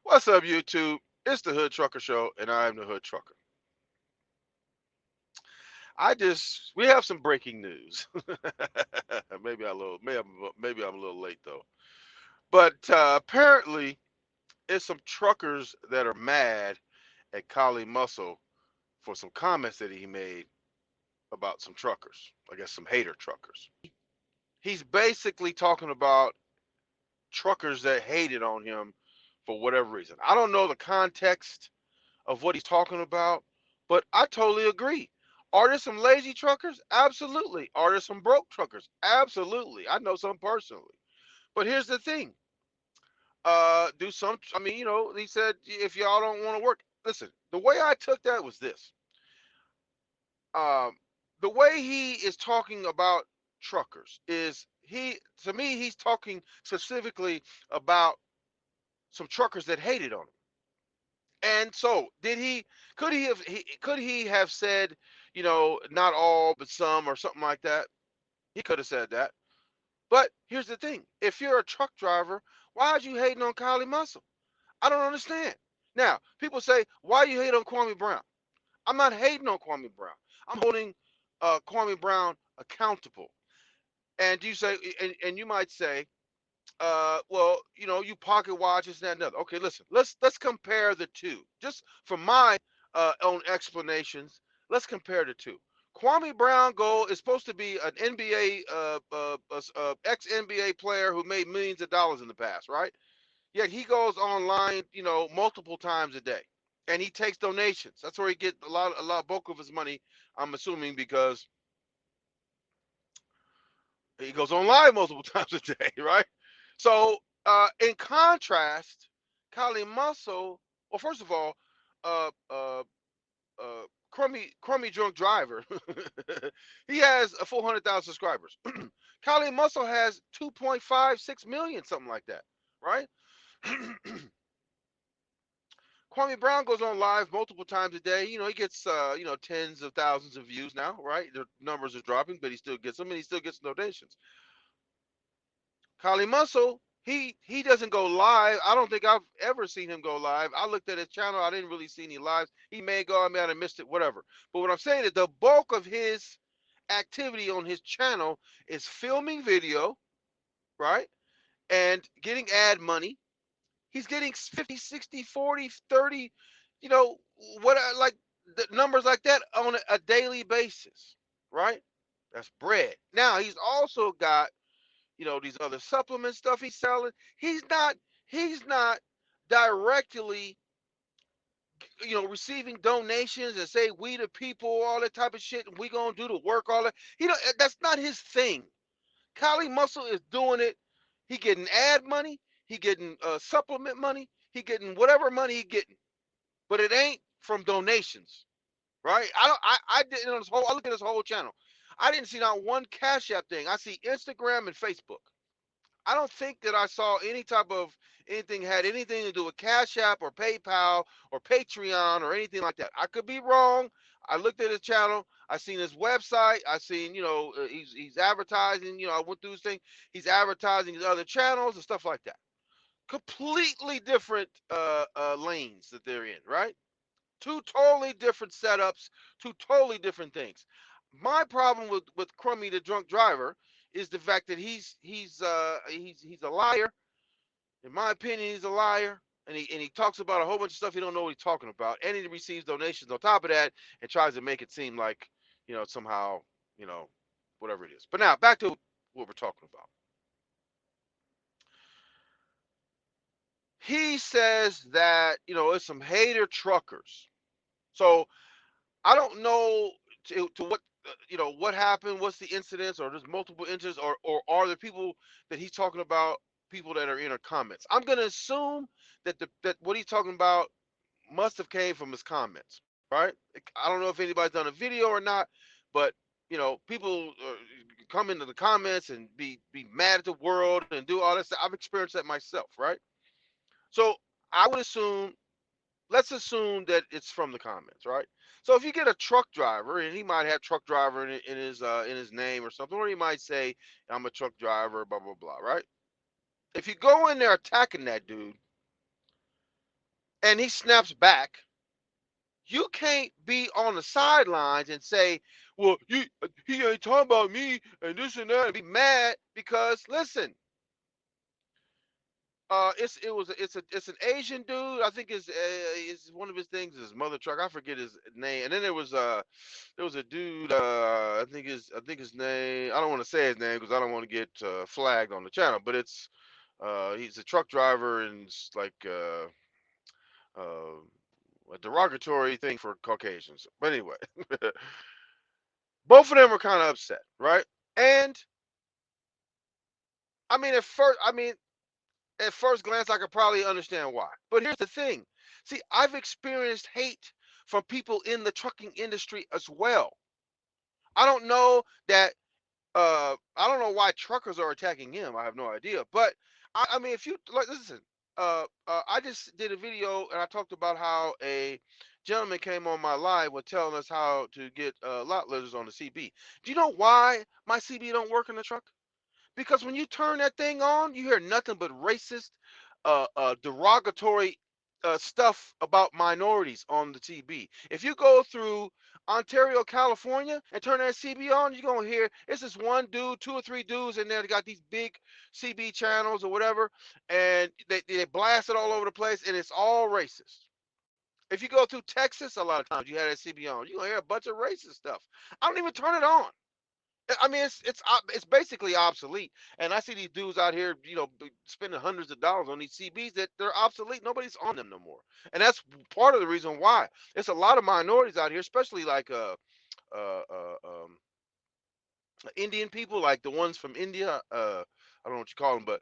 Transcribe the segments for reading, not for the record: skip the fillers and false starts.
What's up, YouTube? It's the Hood Trucker Show, and I am the Hood Trucker. We have some breaking news. Maybe I'm a little late though. But apparently, it's some truckers that are mad at Kali Muscle for some comments that he made about some truckers. I guess some hater truckers. He's basically talking about truckers that hated on him for whatever reason. I don't know the context of what he's talking about, but I totally agree. Are there some lazy truckers? Absolutely. Are there some broke truckers? Absolutely. I know some personally. But here's the thing. He said if y'all don't want to work, listen, the way I took that was this. Um, the way he is talking about truckers is to me, he's talking specifically about some truckers that hated on him. And so, could he have said, not all but some or something like that? He could have said that. But here's the thing: if you're a truck driver, why are you hating on Kylie Muscle? I don't understand. Now, people say, why you hate on Kwame Brown? I'm not hating on Kwame Brown. I'm holding Kwame Brown accountable. And you might say, well, you pocket watches and that and other. Okay, listen, let's compare the two. Just from my own explanations, let's compare the two. Kwame Brown goal is supposed to be an NBA, ex NBA player who made millions of dollars in the past, right? Yet he goes online, multiple times a day, and he takes donations. That's where he gets a lot, bulk of his money. I'm assuming because he goes online multiple times a day, right? So, in contrast, Kylie Muscle, well, first of all, uh, uh, Crummy Drunk Driver, he has 400,000 subscribers. Kylie Muscle has 2.56 million, something like that, right? Kwame Brown goes on live multiple times a day. He gets tens of thousands of views now, right? The numbers are dropping, but he still gets them, and he still gets donations. Kali Muscle, he doesn't go live. I don't think I've ever seen him go live. I looked at his channel. I didn't really see any lives. He may go. I may have missed it. Whatever. But what I'm saying is the bulk of his activity on his channel is filming video, right? And getting ad money. He's getting 50, 60, 40, 30, you know, like the numbers like that on a daily basis, right? That's bread. Now he's also got these other supplement stuff he's selling. He's not directly, receiving donations and say we the people, all that type of shit, and we gonna do the work, all that. That's not his thing. Kylie Muscle is doing it. He getting ad money, he getting supplement money, he getting whatever money he getting. But it ain't from donations. Right? I don't I didn't on this whole I look at this whole channel. I didn't see not one Cash App thing. I see Instagram and Facebook. I don't think that I saw any type of anything had anything to do with Cash App or PayPal or Patreon or anything like that. I could be wrong. I looked at his channel. I seen his website. I seen, he's advertising. I went through his thing. He's advertising his other channels and stuff like that. Completely different lanes that they're in, right? Two totally different setups, two totally different things. My problem with Crummy the drunk driver is the fact that he's a liar. In my opinion, he's a liar. And he talks about a whole bunch of stuff he don't know what he's talking about. And he receives donations on top of that and tries to make it seem like, somehow, you know, whatever it is. But now back to what we're talking about. He says that, it's some hater truckers. So I don't know to what what happened, what's the incidents, or there's multiple incidents, or are there people that he's talking about, people that are in our comments. I'm gonna assume that what he's talking about must have came from his comments, right? I don't know if anybody's done a video or not, but people come into the comments and be mad at the world and do all that stuff. I've experienced that myself, right? So I would assume let's assume that it's from the comments, right? So if you get a truck driver, and he might have truck driver in his name or something, or he might say, "I'm a truck driver," blah blah blah, right? If you go in there attacking that dude, and he snaps back, you can't be on the sidelines and say, "Well, he ain't talking about me and this and that," and be mad because listen, it's an Asian dude. I think it's one of his things is mother truck. I forget his name. And then there was a dude. I think his name. I don't want to say his name because I don't want to get flagged on the channel. But it's he's a truck driver and it's like uh, a derogatory thing for Caucasians. But anyway, both of them were kind of upset, right? And I mean, at first glance, I could probably understand why. But here's the thing. See, I've experienced hate from people in the trucking industry as well. I don't know that. I don't know why truckers are attacking him. I have no idea. But I mean, if you like, listen. I just did a video and I talked about how a gentleman came on my live was telling us how to get lot lizards on the CB. Do you know why my CB don't work in the truck? Because when you turn that thing on, you hear nothing but racist, derogatory stuff about minorities on the TV. If you go through Ontario, California, and turn that CB on, you're gonna hear it's just one dude, two or three dudes in there that got these big CB channels or whatever, and they blast it all over the place, and it's all racist. If you go through Texas, a lot of times you have that CB on, you're gonna hear a bunch of racist stuff. I don't even turn it on. I mean, it's basically obsolete. And I see these dudes out here, spending hundreds of dollars on these CBs that they're obsolete. Nobody's on them no more, and that's part of the reason why. There's a lot of minorities out here, especially like uh, uh, um, Indian people, like the ones from India. I don't know what you call them, but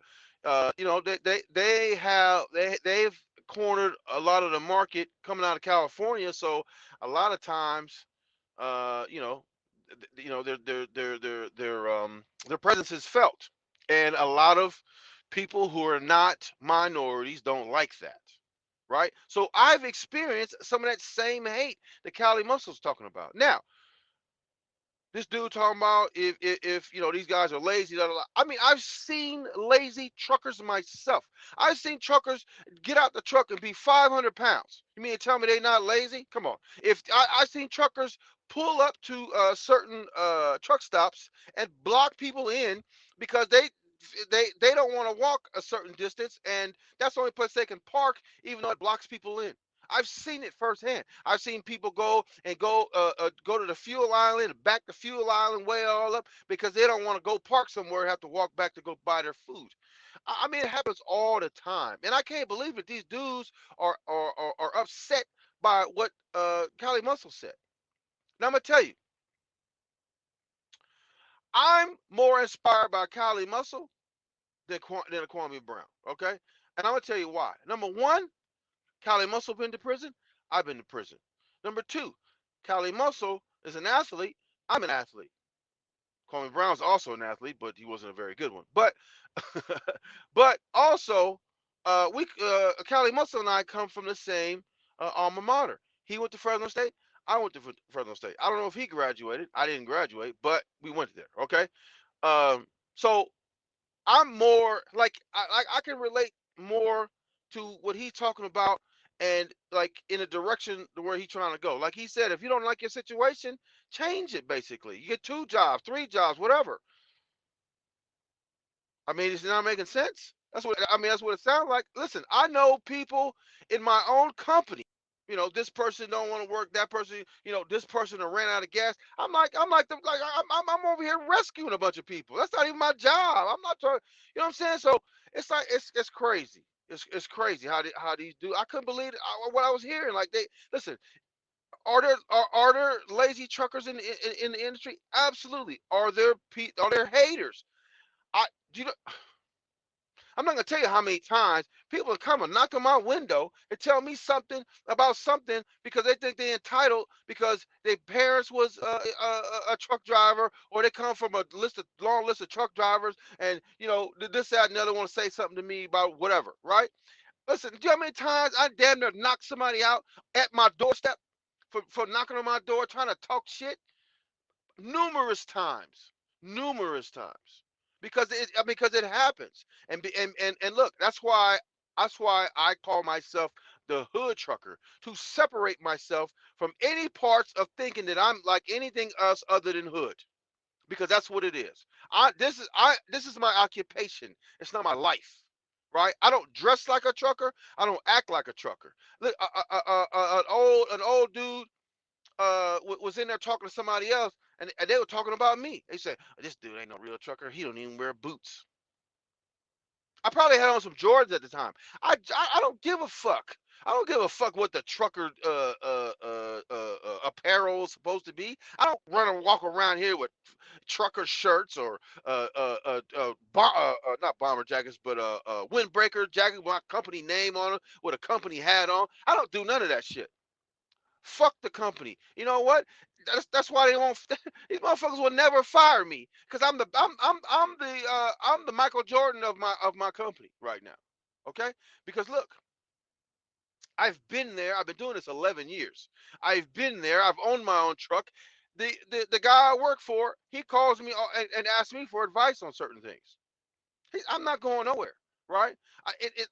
they've cornered a lot of the market coming out of California. So a lot of times, uh, you know, their presence is felt, and a lot of people who are not minorities don't like that, right? So I've experienced some of that same hate that Cali Muscle's talking about. Now, this dude talking about if these guys are lazy. Da, da, da. I mean, I've seen lazy truckers myself. I've seen truckers get out the truck and be 500 pounds. You mean to tell me they not lazy? Come on. If I've seen truckers pull up to certain truck stops and block people in because they don't want to walk a certain distance, and that's the only place they can park, even though it blocks people in. I've seen it firsthand. I've seen people go to the fuel island, back the fuel island way all up because they don't want to go park somewhere, have to walk back to go buy their food. I mean, it happens all the time, and I can't believe that these dudes are upset by what Cali Muscle said. Now I'm gonna tell you, I'm more inspired by Cali Muscle than a Kwame Brown. Okay, and I'm gonna tell you why. Number one, Cali Muscle been to prison. I've been to prison. Number two, Cali Muscle is an athlete. I'm an athlete. Kwame Brown's also an athlete, but he wasn't a very good one. But but also, we Cali Muscle and I come from the same alma mater. He went to Fresno State. I went to Fresno State. I don't know if he graduated. I didn't graduate, but we went there. Okay. So I'm more like I can relate more to what he's talking about and like in a direction to where he's trying to go. Like he said, if you don't like your situation, change it basically. You get two jobs, three jobs, whatever. I mean, it's not making sense. That's what it sounds like. Listen, I know people in my own company. This person don't want to work. That person, this person ran out of gas. I'm over here rescuing a bunch of people. That's not even my job. I'm not trying. You know what I'm saying? So it's like it's crazy. It's crazy how these do. I couldn't believe what I was hearing. Like they listen. Are there lazy truckers in the industry? Absolutely. Are there haters? I do you know I'm not gonna tell you how many times people come and knock on my window and tell me something about something because they think they're entitled because their parents was a truck driver or they come from a long list of truck drivers and this that and the other want to say something to me about whatever, right? Listen, do you know how many times I damn near knock somebody out at my doorstep for knocking on my door trying to talk shit? Numerous times because it happens and look, that's why I call myself the hood trucker, to separate myself from any parts of thinking that I'm like anything else other than hood, because that's what it is. This is my occupation. It's not my life, right? I don't dress like a trucker. I don't act like a trucker. Look, an old dude was in there talking to somebody else, and they were talking about me. They said, "This dude ain't no real trucker. He don't even wear boots." I probably had on some Jordans at the time. I don't give a fuck. I don't give a fuck what the trucker apparel is supposed to be. I don't run and walk around here with trucker shirts or not bomber jackets, but windbreaker jacket with my company name on it, with a company hat on. I don't do none of that shit. Fuck the company. You know what? That's why they won't. These motherfuckers will never fire me, because I'm the Michael Jordan of my company right now. Okay? Because look, I've been there. I've been doing this 11 years. I've been there. I've owned my own truck. The guy I work for, he calls me and asks me for advice on certain things. I'm not going nowhere, right? I, it,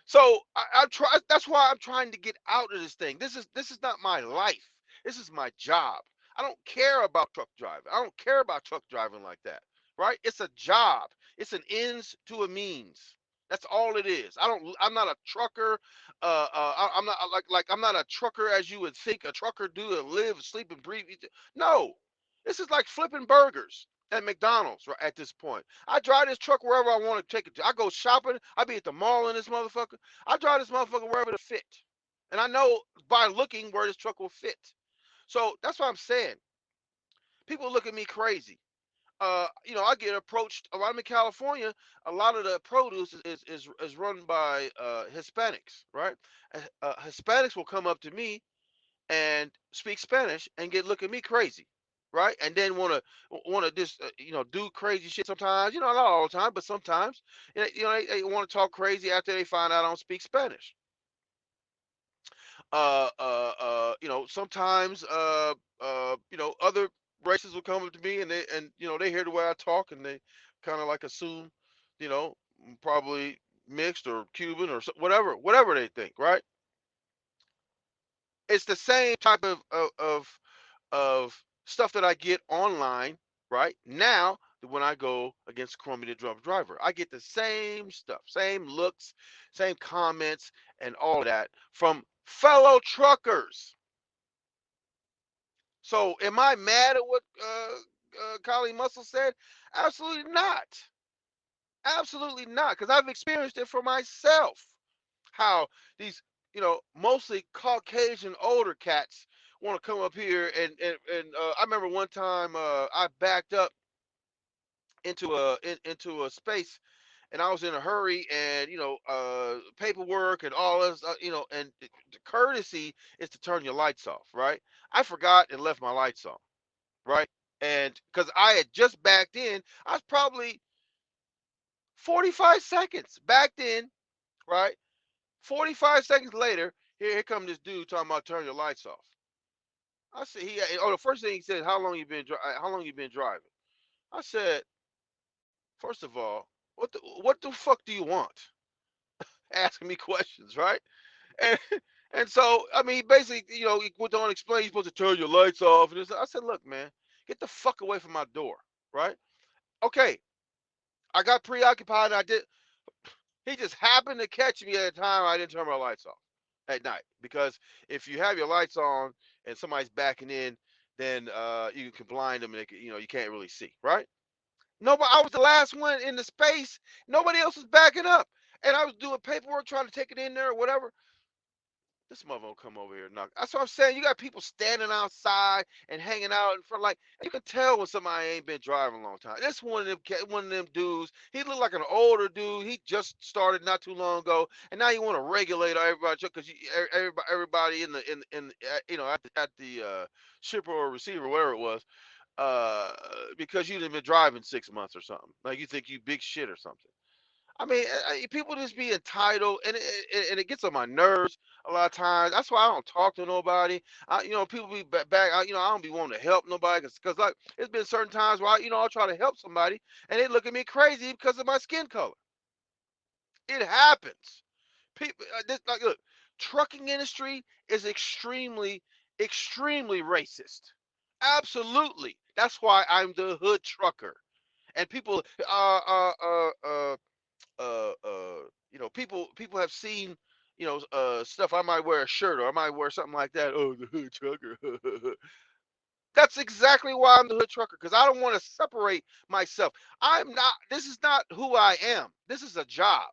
So I try. That's why I'm trying to get out of this thing. This is not my life. This is my job. I don't care about truck driving. I don't care about truck driving like that. Right? It's a job. It's an ends to a means. That's all it is. I'm not a trucker. I'm not I'm not a trucker as you would think a trucker do and live, sleep, and breathe. No, this is like flipping burgers at McDonald's right at this point. I drive this truck wherever I want to take it to. I go shopping. I be at the mall in this motherfucker. I drive this motherfucker wherever it fit. And I know by looking where this truck will fit. So that's what I'm saying. People look at me crazy. I get approached around in California. A lot of the produce is run by Hispanics, right? Hispanics will come up to me and speak Spanish and look at me crazy, right? And then want to just do crazy shit sometimes. Not all the time, but sometimes. They want to talk crazy after they find out I don't speak Spanish. Sometimes other races will come up to me, and they hear the way I talk, and they kind of like assume, you know probably mixed or Cuban or whatever they think, right? It's the same type of stuff that I get online right now. When I go against Chromie the Drum Driver, I get the same stuff, same looks, same comments, and all that from fellow truckers. So, am I mad at what Kali Muscle said? Absolutely not. Absolutely not, because I've experienced it for myself. How these, mostly Caucasian older cats want to come up here and I remember one time I backed up into a space, and I was in a hurry, and paperwork and all this, and the courtesy is to turn your lights off, right? I forgot and left my lights on, right? And because I had just backed in, I was probably 45 seconds backed in, right? 45 seconds later, here comes this dude talking about turn your lights off. I said, the first thing he said, how long you been driving? I said, first of all, what the fuck do you want? Asking me questions, right? And and so I mean, basically, he went on to explain you're supposed to turn your lights off. And I said, look, man, get the fuck away from my door, right? Okay, I got preoccupied. And I did. He just happened to catch me at a time I didn't turn my lights off at night, because if you have your lights on and somebody's backing in, then you can blind them, and you can't really see, right? Nobody. I was the last one in the space. Nobody else was backing up, and I was doing paperwork trying to take it in there or whatever. This mother will come over here and knock. That's what I'm saying. You got people standing outside and hanging out in front, like you can tell when somebody ain't been driving a long time. This one of them dudes. He looked like an older dude. He just started not too long ago, and now you want to regulate everybody because everybody at the shipper or receiver, whatever it was, because you didn't been driving 6 months or something. Like you think you big shit or something. I mean, people just be entitled, and it gets on my nerves a lot of times. That's why I don't talk to nobody. People be back. I don't be wanting to help nobody because like it's been certain times where I'll try to help somebody, and they look at me crazy because of my skin color. It happens. People, like, look, trucking industry is extremely racist. Absolutely. That's why I'm the hood trucker. And people, people have seen, stuff. I might wear a shirt or I might wear something like that. Oh, the hood trucker. That's exactly why I'm the hood trucker, because I don't want to separate myself. I'm not. This is not who I am. This is a job,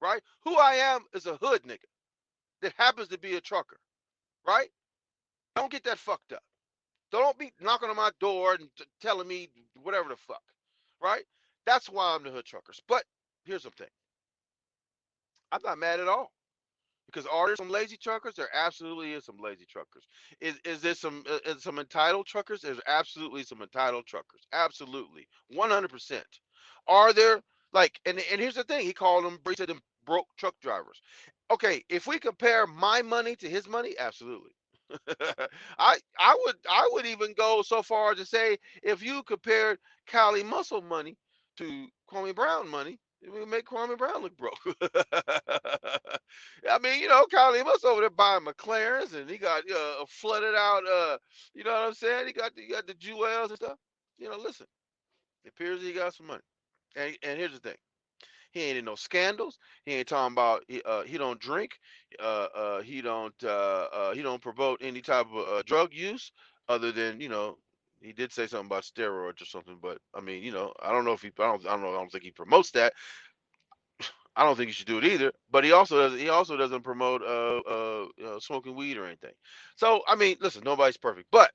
right? Who I am is a hood nigga that happens to be a trucker, right? Don't get that fucked up. Don't be knocking on my door and telling me whatever the fuck, right? That's why I'm the hood truckers. But here's the thing: I'm not mad at all. Because are there some lazy truckers? There absolutely is some lazy truckers. Is there some entitled truckers? There's absolutely some entitled truckers. Absolutely, 100%. Are there, like, and here's the thing? He called them, he said them broke truck drivers. Okay, if we compare my money to his money, absolutely. I would even go so far as to say, if you compared Cali Muscle money to Kwame Brown money, it would make Kwame Brown look broke. I mean, Cali Muscle over there buying McLarens, and he got flooded out. You know what I'm saying? He got the jewels and stuff. Listen, it appears he got some money. And here's the thing: he ain't in no scandals. He ain't talking about he don't drink. He don't promote any type of drug use, other than, he did say something about steroids or something. But I mean, I don't know if he I don't know, I don't think he promotes that. I don't think he should do it either. But he also doesn't promote smoking weed or anything. So I mean, listen, nobody's perfect, but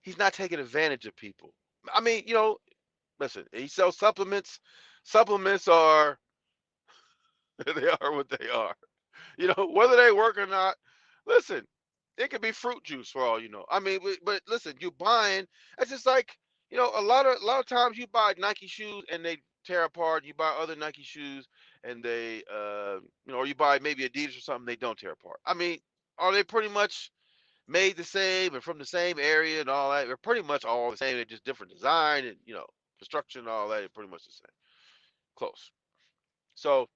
he's not taking advantage of people. I mean, listen, he sells supplements. Supplements are they are what they are. Whether they work or not. Listen, it could be fruit juice for all you know. I mean, but listen, you buying. It's just like, a lot of times you buy Nike shoes and they tear apart. You buy other Nike shoes and they or you buy maybe Adidas or something, they don't tear apart. I mean, are they pretty much made the same and from the same area and all that? They're pretty much all the same. They're just different design and construction and all that. They're pretty much the same. Close. So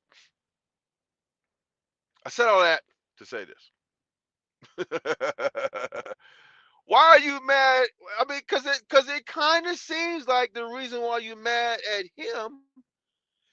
I said all that to say this. Why are you mad? I mean, because it kind of seems like the reason why you're mad at him,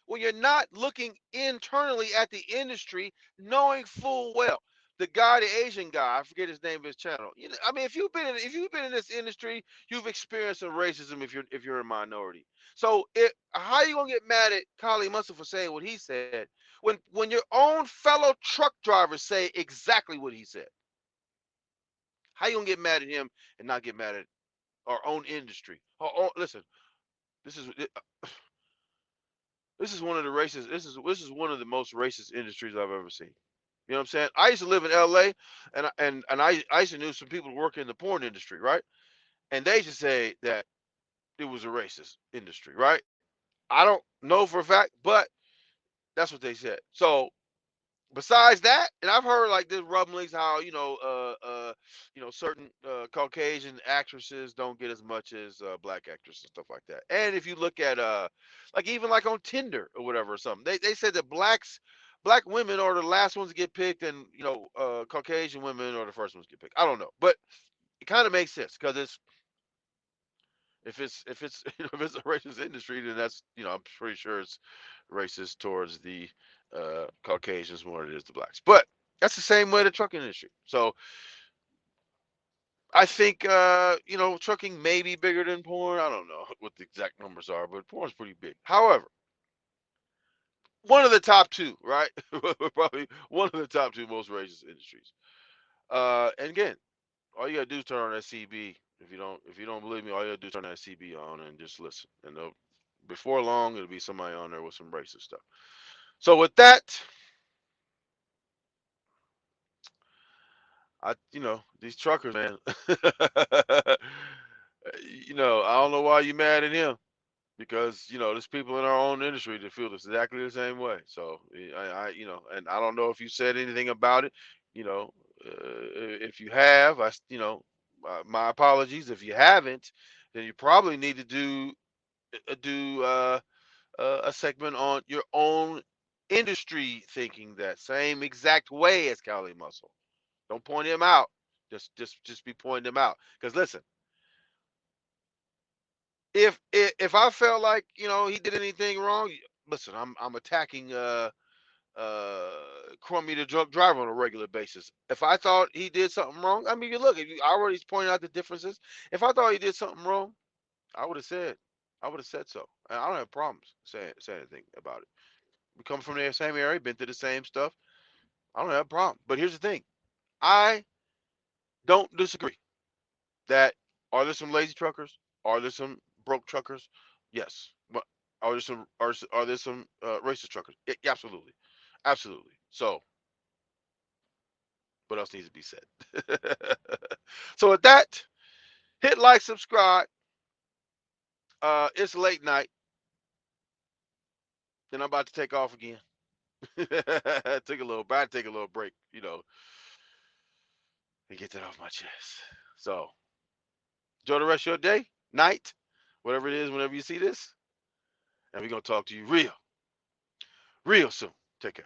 when you're not looking internally at the industry, knowing full well the guy, the Asian guy, I forget his name of his channel. I mean, if you've been in this industry, you've experienced some racism if you're a minority. So how are you gonna get mad at Kali Muscle for saying what he said when your own fellow truck drivers say exactly what he said? How you gonna get mad at him and not get mad at our own industry? Listen, this is this is one of the racist. This is one of the most racist industries I've ever seen. You know what I'm saying? I used to live in L.A. and I used to know some people who work in the porn industry, right? And they used to say that it was a racist industry, right? I don't know for a fact, but that's what they said. So besides that, and I've heard like this rumblings how certain Caucasian actresses don't get as much as black actresses and stuff like that. And if you look at like even like on Tinder or whatever or something, they said that black women are the last ones to get picked, and Caucasian women are the first ones to get picked. I don't know, but it kind of makes sense because if it's if it's a racist industry, then that's I'm pretty sure it's racist towards the Caucasians more than it is the blacks. But that's the same way the trucking industry. So I think trucking may be bigger than porn. I don't know what the exact numbers are, but porn's pretty big. However, one of the top two, right? Probably one of the top two most racist industries. And again, all you gotta do is turn on that CB. If you don't believe me, all you gotta do is turn that CB on and just listen. And before long, it'll be somebody on there with some racist stuff. So with that, these truckers, man. I don't know why you mad at him, because there's people in our own industry that feel exactly the same way. So and I don't know if you said anything about it. You know, if you have, my apologies. If you haven't, then you probably need to do a segment on your own industry thinking that same exact way as Cali Muscle. Don't point him out. Just be pointing him out. Because listen, if I felt like he did anything wrong, listen, I'm attacking uh Crummy the drunk driver on a regular basis. If I thought he did something wrong, I mean, look, if you I already pointed out the differences. If I thought he did something wrong, I would have said, so. And I don't have problems saying anything about it. We come from the same area, been through the same stuff. I don't have a problem. But here's the thing: I don't disagree that are there some lazy truckers? Are there some broke truckers? Yes. But are there some racist truckers? Yeah, absolutely, absolutely. So what else needs to be said? So with that, hit like, subscribe. It's late night, and I'm about to take off again. Take a little, but I take a little break, and get that off my chest. So enjoy the rest of your day, night, whatever it is, whenever you see this, and we're gonna talk to you real soon. Take care.